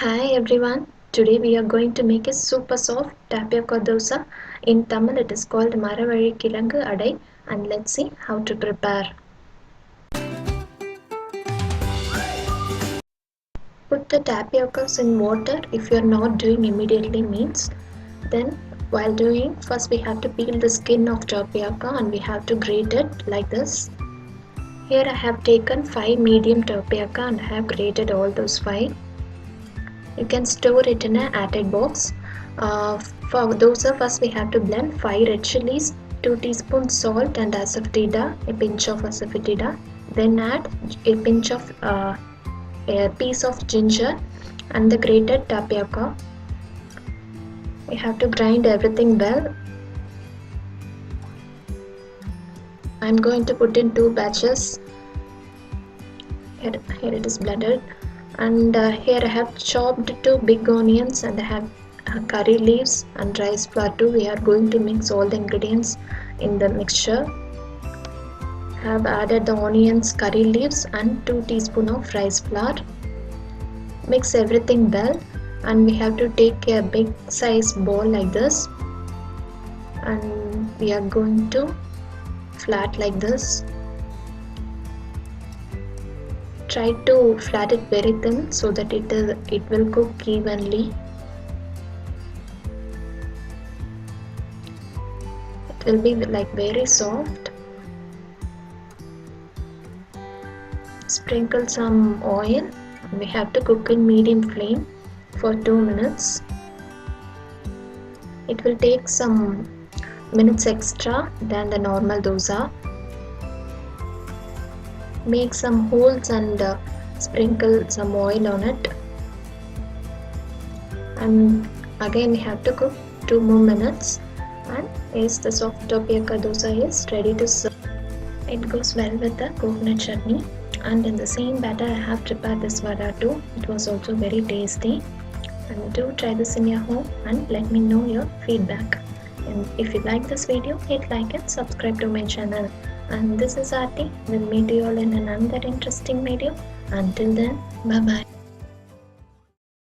Hi everyone. Today we are going to make a super soft tapioca dosa. In Tamil it is called Maravari Kilangu Adai, and let's see how to prepare. Put the tapiocas in water if you are not doing immediately means. Then while doing, first we have to peel the skin of tapioca and we have to grate it like this. Here I have taken 5 medium tapioca and I have grated all those 5. You can store it in an airtight box. For dosa, first we have to blend 5 red chilies, 2 teaspoons salt and asafoetida, a pinch of asafoetida. Then add a pinch of a piece of ginger and the grated tapioca. We have to grind everything well. I'm going to put in 2 batches. Here it is blended. And here I have chopped 2 big onions and I have curry leaves and rice flour too. We are going to mix all the ingredients in the mixture. I have added the onions, curry leaves and 2 teaspoons of rice flour. Mix everything well and we have to take a big size bowl like this and we are going to flat like this. Try to flat it very thin so that it will cook evenly. It will be like very soft. Sprinkle some oil. We have to cook in medium flame for 2 minutes. It will take some minutes extra than the normal dosa. Make some holes and sprinkle some oil on it, and again we have to cook 2 more minutes, and yes, the soft tapioca dosa is ready to serve. It goes well with the coconut chutney, and in the same batter I have prepared this vada too. It was also very tasty, and do try this in your home and let me know your feedback. And if you like this video, hit like and subscribe to my channel. And this is Aarti. We'll meet you all in another interesting video. Until then, bye bye.